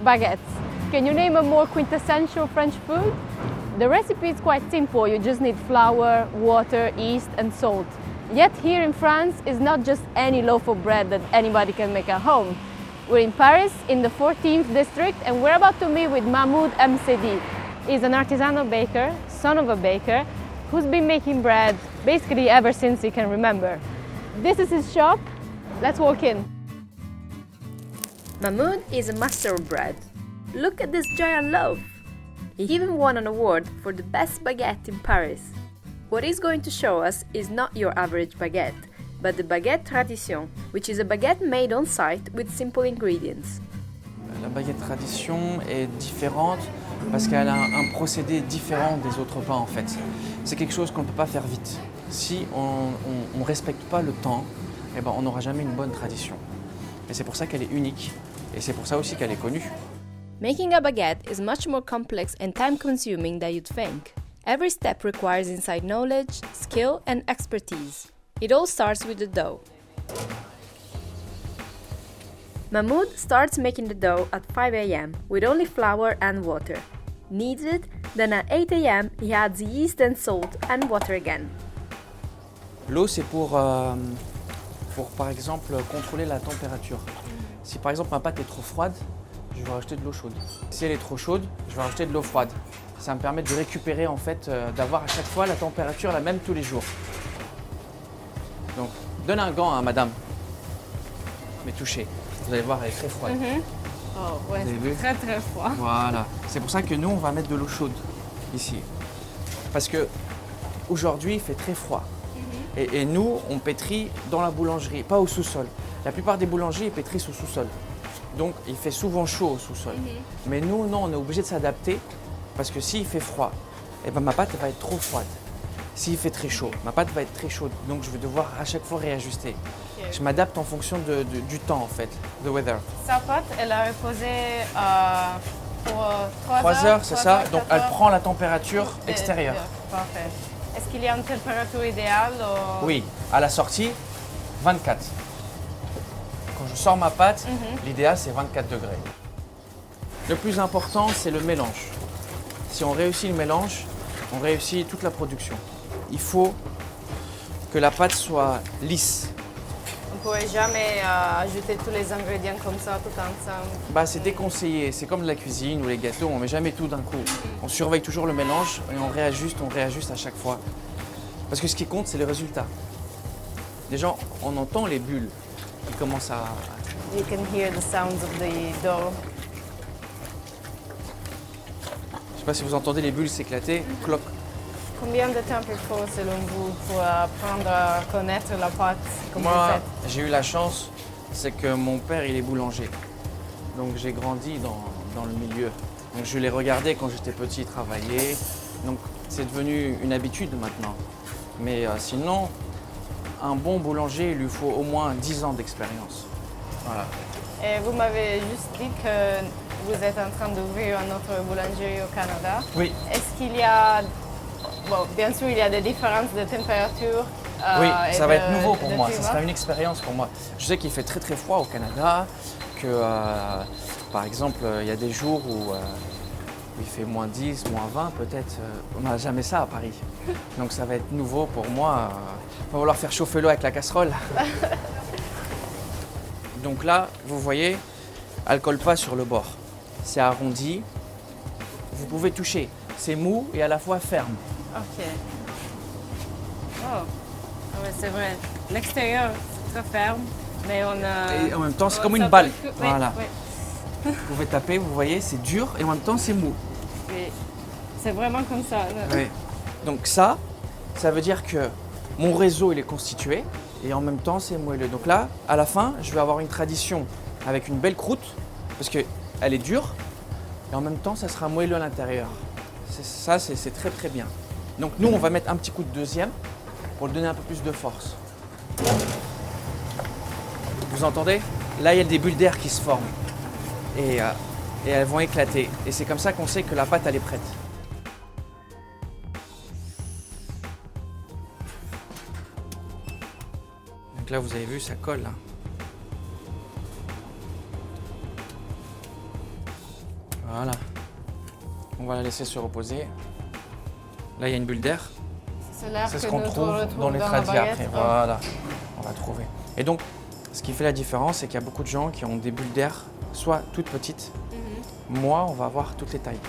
baguettes. Can you name a more quintessential French food? The recipe is quite simple. You just need flour, water, yeast and salt. Yet here in France, it's not just any loaf of bread that anybody can make at home. We're in Paris, in the 14th district, and we're about to meet with Mahmoud Msedi. He's an artisanal baker, son of a baker, who's been making bread basically ever since he can remember. This is his shop. Let's walk in. Mahmoud is a master of bread. Look at this giant loaf. He even won an award for the best baguette in Paris. What he's going to show us is not your average baguette, but the baguette tradition, which is a baguette made on site with simple ingredients. La baguette tradition est différente parce qu'elle a un procédé différent des autres pains en fait. C'est quelque chose qu'on ne peut pas faire vite. Si on ne respecte pas le temps, eh ben, on n'aura jamais une bonne tradition. Et c'est pour ça qu'elle est unique et c'est pour ça aussi qu'elle est connue. Making a baguette is much more complex and time-consuming than you'd think. Every step requires inside knowledge, skill and expertise. It all starts with the dough. Mahmoud starts making the dough at 5 a.m. with only flour and water. Kneads it, then at 8 a.m. he adds yeast and salt and water again. L'eau, c'est pour par exemple contrôler la température. Si par exemple ma pâte est trop froide, je vais rajouter de l'eau chaude. Si elle est trop chaude, je vais rajouter de l'eau froide. Ça me permet de récupérer en fait, d'avoir à chaque fois la température la même tous les jours. Donc, donne un gant à madame. Mais touchez. Vous allez voir, elle est très froide. Oh ouais, Vous avez vu? très très froid. Voilà. C'est pour ça que nous, on va mettre de l'eau chaude ici. Parce que aujourd'hui, il fait très froid. Et nous, on pétrit dans la boulangerie, pas au sous-sol. La plupart des boulangeries, ils pétrissent au sous-sol. Donc, il fait souvent chaud au sous-sol. Mais nous, non, on est obligé de s'adapter parce que s'il fait froid, eh ben, ma pâte elle va être trop froide. S'il fait très chaud, ma pâte va être très chaude. Donc, je vais devoir à chaque fois réajuster. Okay. Je m'adapte en fonction du temps, en fait, the weather. Sa pâte, elle a reposé pour 3 heures, c'est ça. Donc, elle prend la température extérieure. Parfait. Est-ce qu'il y a une température idéale ou... Oui, à la sortie, 24. Quand je sors ma pâte, l'idéal c'est 24 degrés. Le plus important, c'est le mélange. Si on réussit le mélange, on réussit toute la production. Il faut que la pâte soit lisse. On ne pourrait jamais ajouter tous les ingrédients comme ça, tout ensemble. Bah, c'est déconseillé. C'est comme la cuisine ou les gâteaux, on ne met jamais tout d'un coup. On surveille toujours le mélange et on réajuste à chaque fois. Parce que ce qui compte, c'est le résultat. Déjà, on entend les bulles qui commencent à... You can hear the sounds of the dough. Je ne sais pas si vous entendez les bulles s'éclater. Cloc. Combien de temps il faut, selon vous, pour apprendre à connaître la pâte? Moi, j'ai eu la chance, c'est que mon père, il est boulanger. Donc, j'ai grandi dans le milieu. Donc, je l'ai regardé quand j'étais petit travailler. Donc, c'est devenu une habitude maintenant. Mais sinon, un bon boulanger, il lui faut au moins 10 ans d'expérience. Voilà. Et vous m'avez juste dit que vous êtes en train d'ouvrir une autre boulangerie au Canada. Oui. Est-ce qu'il y a... Bon, bien sûr, il y a des différences de température. Oui, ça va être nouveau pour moi. Ce sera une expérience pour moi. Je sais qu'il fait très très froid au Canada, que par exemple, il y a des jours où il fait moins 10, moins 20 peut-être. On n'a jamais ça à Paris. Donc ça va être nouveau pour moi. Il va falloir faire chauffer l'eau avec la casserole. Donc là, vous voyez, elle ne colle pas sur le bord. C'est arrondi. Vous pouvez toucher. C'est mou et à la fois ferme. Ok. Oh, ouais, c'est vrai. L'extérieur, c'est très ferme, mais on a... Et en même temps, c'est comme une balle. Oui, Voilà. Oui. Vous pouvez taper, vous voyez, c'est dur et en même temps, c'est mou. Oui. C'est vraiment comme ça. Oui. Donc ça veut dire que mon réseau, il est constitué et en même temps, c'est moelleux. Donc là, à la fin, je vais avoir une tradition avec une belle croûte parce qu'elle est dure et en même temps, ça sera moelleux à l'intérieur. Ça, c'est très très bien. Donc nous, on va mettre un petit coup de deuxième pour lui donner un peu plus de force. Vous entendez? Là, il y a des bulles d'air qui se forment et elles vont éclater. Et c'est comme ça qu'on sait que la pâte, elle est prête. Donc là, vous avez vu, ça colle. Là. Voilà. On va la laisser se reposer. Là, il y a une bulle d'air. C'est ce qu'on trouve dans les tradis après. Voilà, on va trouver. Et donc, ce qui fait la différence, c'est qu'il y a beaucoup de gens qui ont des bulles d'air, soit toutes petites. Moi, on va avoir toutes les tailles.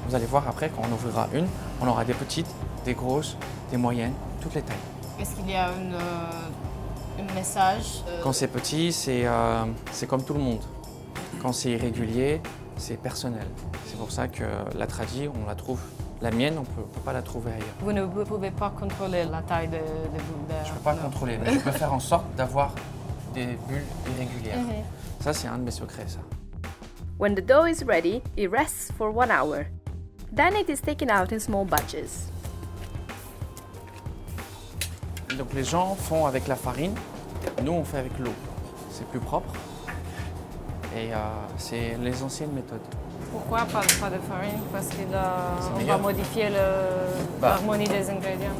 Vous allez voir après, quand on ouvrira une, on aura des petites, des grosses, des moyennes, toutes les tailles. Est-ce qu'il y a un message Quand c'est petit, c'est comme tout le monde. Quand c'est irrégulier, c'est personnel. C'est pour ça que la tradie, on la trouve. La mienne, on ne peut pas la trouver ailleurs. Vous ne pouvez pas contrôler la taille des bulles d'air? Je ne peux pas contrôler, mais je peux faire en sorte d'avoir des bulles irrégulières. Ça, c'est un de mes secrets, ça. When the dough is ready, it rests for 1 hour. Then it is taken out in small batches. Donc les gens font avec la farine, nous on fait avec l'eau. C'est plus propre et c'est les anciennes méthodes. Pourquoi pas de farine? Parce qu'on meilleur. va modifier l'harmonie des ingrédients.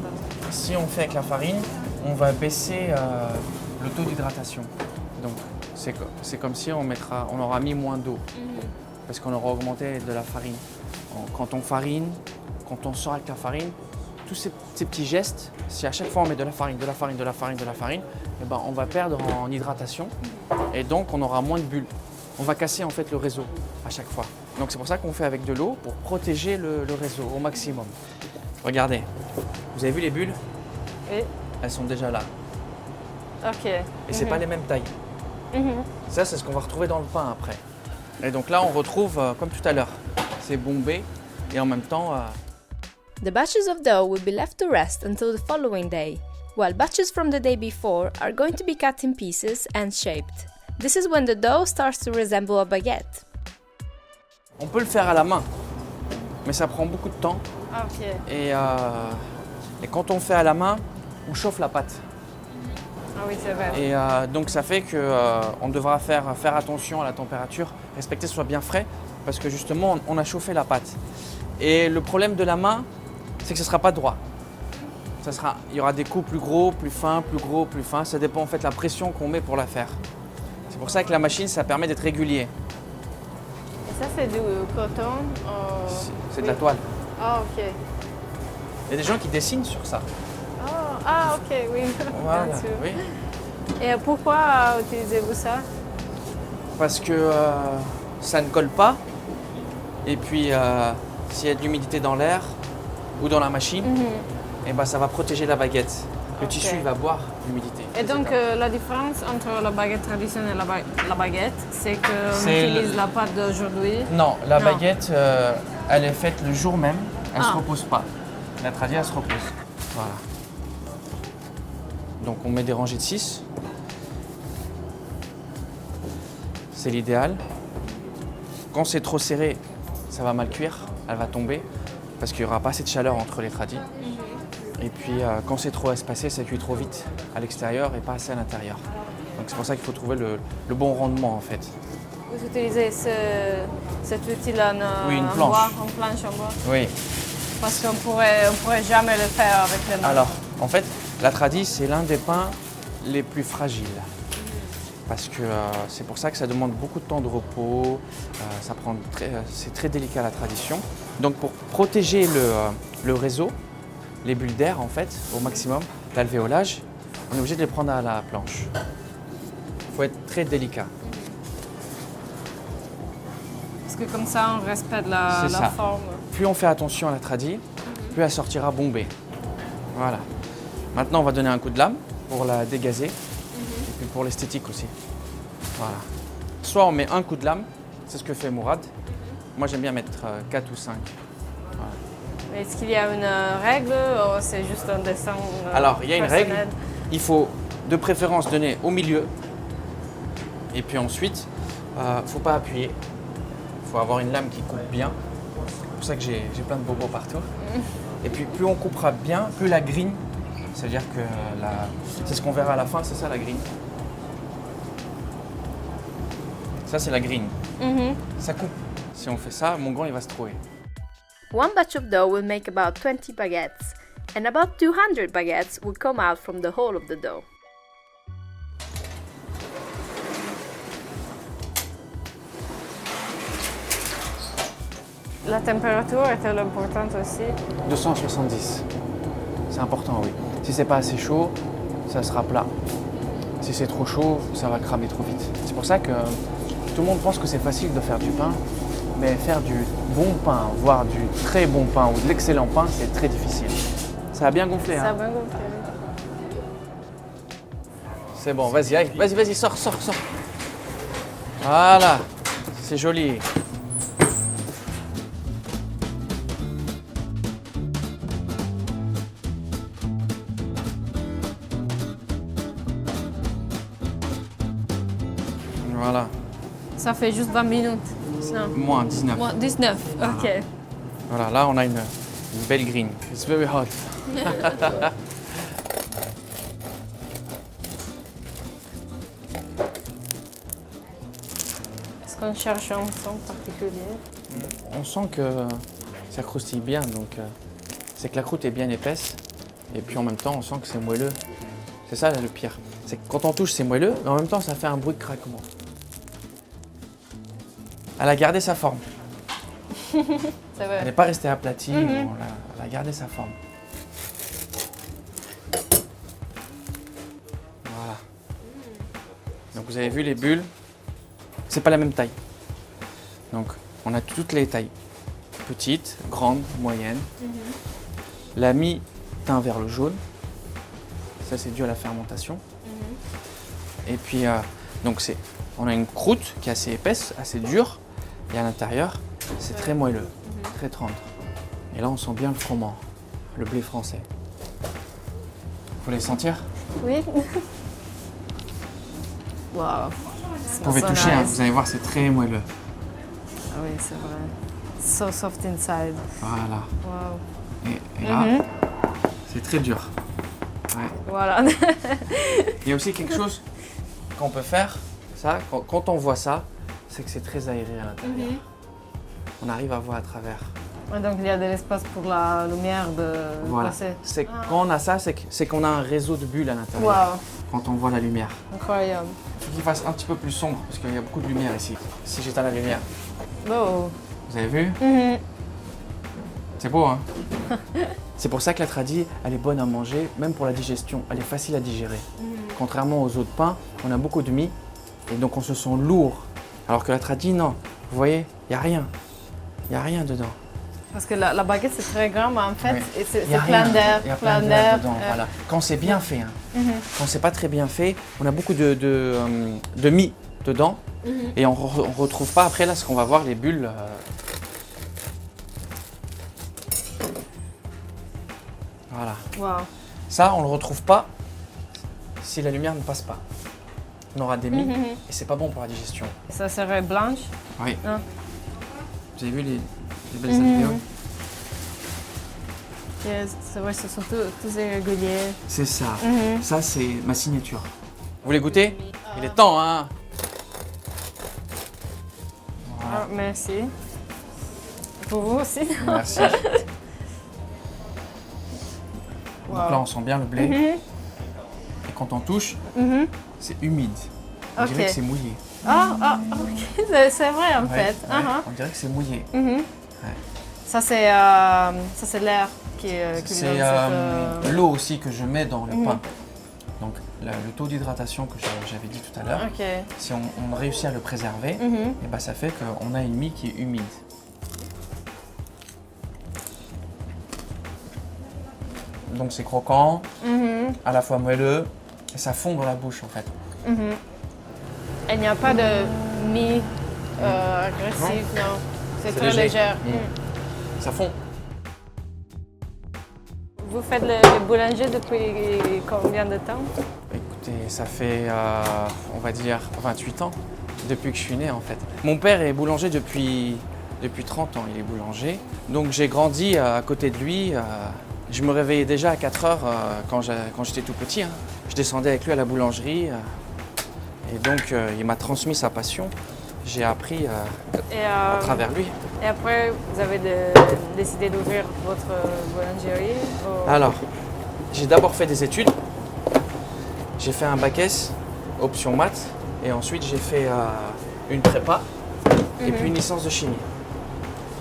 Si on fait avec la farine, on va baisser le taux d'hydratation. Donc c'est comme si on aura mis moins d'eau parce qu'on aura augmenté de la farine. Quand on farine, quand on sort avec la farine, tous ces petits gestes, si à chaque fois on met de la farine, eh ben on va perdre en hydratation et donc on aura moins de bulles. On va casser en fait le réseau à chaque fois. Donc c'est pour ça qu'on fait avec de l'eau pour protéger le réseau au maximum. Regardez, vous avez vu les bulles? Oui. Elles sont déjà là. Ok. Et c'est pas les mêmes tailles. Ça, c'est ce qu'on va retrouver dans le pain après. Et donc là, on retrouve, comme tout à l'heure, c'est bombé et en même temps... The batches of dough will be left to rest until the following day, while batches from the day before are going to be cut in pieces and shaped. This is when the dough starts to resemble a baguette. On peut le faire à la main, mais ça prend beaucoup de temps. Ah, ok. Et quand on fait à la main, on chauffe la pâte. Ah oui, c'est vrai. Et donc ça fait qu'on devra faire attention à la température, respecter que ce soit bien frais, parce que justement, on a chauffé la pâte. Et le problème de la main, c'est que ce ne sera pas droit. Il y aura des coups plus gros, plus fins, plus gros, plus fins. Ça dépend en fait de la pression qu'on met pour la faire. C'est pour ça que la machine, ça permet d'être régulier. Et ça, c'est du coton? C'est de la toile. Ah, ok. Il y a des gens qui dessinent sur ça. Ah, ok, oui. Voilà, Bien sûr. oui. Et pourquoi utilisez-vous ça? Parce que ça ne colle pas. Et puis, s'il y a de l'humidité dans l'air ou dans la machine, et ben, ça va protéger la baguette. Le tissu il va boire l'humidité. Et donc, la différence entre la baguette traditionnelle et la baguette, c'est qu'on utilise la pâte d'aujourd'hui? Non, la baguette, elle est faite le jour même. Elle ne se repose pas. La tradie, elle se repose. Voilà. Donc, on met des rangées de 6. C'est l'idéal. Quand c'est trop serré, ça va mal cuire, elle va tomber parce qu'il n'y aura pas assez de chaleur entre les tradis. Et puis quand c'est trop espacé, ça cuit trop vite à l'extérieur et pas assez à l'intérieur. Donc c'est pour ça qu'il faut trouver le bon rendement en fait. Vous utilisez cet outil en, Oui, une en planche. bois, en planche en bois? Oui. Parce qu'on pourrait jamais le faire avec les mains. Alors, en fait, la tradie, c'est l'un des pains les plus fragiles. Parce que c'est pour ça que ça demande beaucoup de temps de repos, c'est très délicat la tradition. Donc pour protéger le réseau, les bulles d'air en fait, au maximum, l'alvéolage, on est obligé de les prendre à la planche. Il faut être très délicat. Parce que comme ça, on respecte la forme. Plus on fait attention à la tradie, plus elle sortira bombée. Voilà. Maintenant, on va donner un coup de lame pour la dégazer. Et puis pour l'esthétique aussi. Voilà. Soit on met un coup de lame, c'est ce que fait Mourad. Moi j'aime bien mettre 4 ou 5. Voilà. Est-ce qu'il y a une règle ou c'est juste un dessin Alors il y a une règle, personnel? il faut de préférence donner au milieu. Et puis ensuite, il ne faut pas appuyer. Il faut avoir une lame qui coupe bien. C'est pour ça que j'ai plein de bobos partout. Et puis plus on coupera bien, plus la grille. C'est-à-dire que c'est ce qu'on verra à la fin, c'est ça la grille. Ça c'est la grille. Ça coupe. Si on fait ça, mon gant il va se trouver. One batch of dough will make about 20 baguettes, and about 200 baguettes will come out from the whole of the dough. La température est-elle importante aussi? 270. C'est important, oui. Si c'est pas assez chaud, ça sera plat. Si c'est trop chaud, ça va cramer trop vite. C'est pour ça que tout le monde pense que c'est facile de faire du pain, mais faire du bon pain, voire du très bon pain ou de l'excellent pain, c'est très difficile. Ça a bien gonflé, Ça a hein? bien gonflé. C'est bon, vas-y, allez, vas-y, sors. Voilà, c'est joli. Voilà, Ça fait juste 20 minutes. Non. moins 19. Moins 19, ok. Voilà, là on a une belle green. It's very hot. Est-ce qu'on cherche un son particulier? On sent que ça croustille bien, donc c'est que la croûte est bien épaisse. Et puis en même temps, on sent que c'est moelleux. C'est ça le pire. C'est que quand on touche, c'est moelleux, mais en même temps, ça fait un bruit de craquement. Elle a gardé sa forme. C'est Elle vrai. n'est pas restée aplatie, elle a gardé sa forme. Voilà. Donc vous avez vu les bulles, c'est pas la même taille. Donc on a toutes les tailles. Petites, grandes, moyennes. La mi teint vers le jaune. Ça c'est dû à la fermentation. Et puis donc on a une croûte qui est assez épaisse, assez dure. Et à l'intérieur, c'est très moelleux, très tendre. Et là, on sent bien le froment, le blé français. Vous voulez sentir? Oui. Waouh. Vous pouvez toucher, hein, vous allez voir, c'est très moelleux. Ah oui, c'est vrai. So soft inside. Voilà. Wow. Et là, c'est très dur. Ouais. Voilà. Il y a aussi quelque chose qu'on peut faire, ça, quand on voit ça, c'est que c'est très aéré à l'intérieur. On arrive à voir à travers. Donc il y a de l'espace pour la lumière de Voilà. passer. C'est quand on a ça, c'est qu'on a un réseau de bulles à l'intérieur. Waouh, Quand on voit la lumière. incroyable. Il faut qu'il fasse un petit peu plus sombre parce qu'il y a beaucoup de lumière ici. Si j'éteins la lumière, Oh. vous avez vu? C'est beau, hein? C'est pour ça que la tradi, elle est bonne à manger, même pour la digestion. Elle est facile à digérer. Contrairement aux autres pains, on a beaucoup de mie et donc on se sent lourd. Alors que la tradi, non. Vous voyez, il n'y a rien. Il n'y a rien dedans. Parce que la baguette c'est très grand, mais en fait Oui. c'est Il y a plein rien. d'air. Il y a plein d'air dedans. Voilà. Quand c'est bien fait, hein. Quand c'est pas très bien fait, on a beaucoup de mie dedans et on retrouve pas après là ce qu'on va voir les bulles. Voilà. Waouh. Ça, on le retrouve pas si la lumière ne passe pas. On aura des mie et c'est pas bon pour la digestion. Ça serait blanche. Oui. Ah. Vous avez vu les belles alvéoles? Yes, c'est vrai, ce sont tous irréguliers. C'est ça. Ça, c'est ma signature. Vous voulez goûter? Il est temps, hein? Ah, merci. Pour vous aussi. Merci. Donc là, on sent bien le blé. Et quand on touche, c'est humide. On dirait que c'est mouillé. Ah, ok, c'est vrai en fait. Ouais, on dirait que c'est mouillé. Ça c'est l'air qui C'est donne cette, l'eau aussi que je mets dans le pain. Donc le taux d'hydratation que j'avais dit tout à l'heure, Ok. si on réussit à le préserver, et ben ça fait qu'on a une mie qui est humide. Donc c'est croquant, à la fois moelleux, et ça fond dans la bouche en fait. Il n'y a pas de mie agressive, non. C'est très léger. Ça fond. Vous faites le boulanger depuis combien de temps? Écoutez, ça fait, on va dire, 28 ans, depuis que je suis né en fait. Mon père est boulanger depuis 30 ans, il est boulanger. Donc j'ai grandi à côté de lui. Je me réveillais déjà à 4 heures quand j'étais tout petit. Hein. Je descendais avec lui à la boulangerie. Et donc il m'a transmis sa passion. J'ai appris à travers lui. Et après, vous avez décidé d'ouvrir votre boulangerie Alors, j'ai d'abord fait des études. J'ai fait un bac S, option maths. Et ensuite, j'ai fait une prépa et puis une licence de chimie.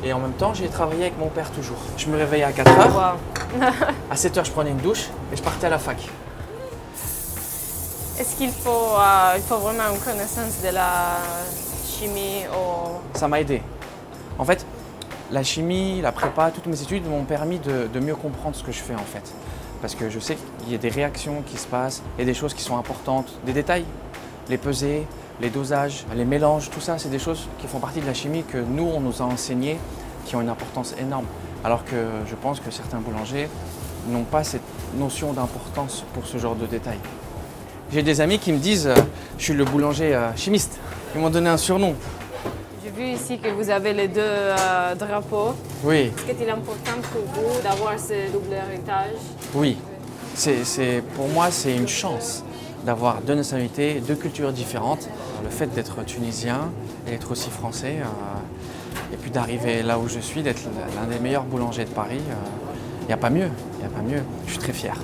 Et en même temps, j'ai travaillé avec mon père toujours. Je me réveillais à 4 heures. Wow. À 7 heures, je prenais une douche et je partais à la fac. Est-ce qu'il faut, il faut vraiment une connaissance de la chimie ou... Ça m'a aidé. En fait, la chimie, la prépa, toutes mes études m'ont permis de mieux comprendre ce que je fais en fait. Parce que je sais qu'il y a des réactions qui se passent, il y a des choses qui sont importantes, des détails. Les pesées, les dosages, les mélanges, tout ça, c'est des choses qui font partie de la chimie que nous, on nous a enseignées, qui ont une importance énorme. Alors que je pense que certains boulangers n'ont pas cette notion d'importance pour ce genre de détails. J'ai des amis qui me disent je suis le boulanger chimiste. Ils m'ont donné un surnom. J'ai vu ici que vous avez les deux drapeaux. Oui, Est-ce qu'il est important pour vous d'avoir ce double héritage? oui. Pour moi, c'est une chance d'avoir deux nationalités, deux cultures différentes. Le fait d'être tunisien et d'être aussi français, et puis d'arriver là où je suis, d'être l'un des meilleurs boulangers de Paris, il n'y a pas mieux, il n'y a pas mieux. Je suis très fier.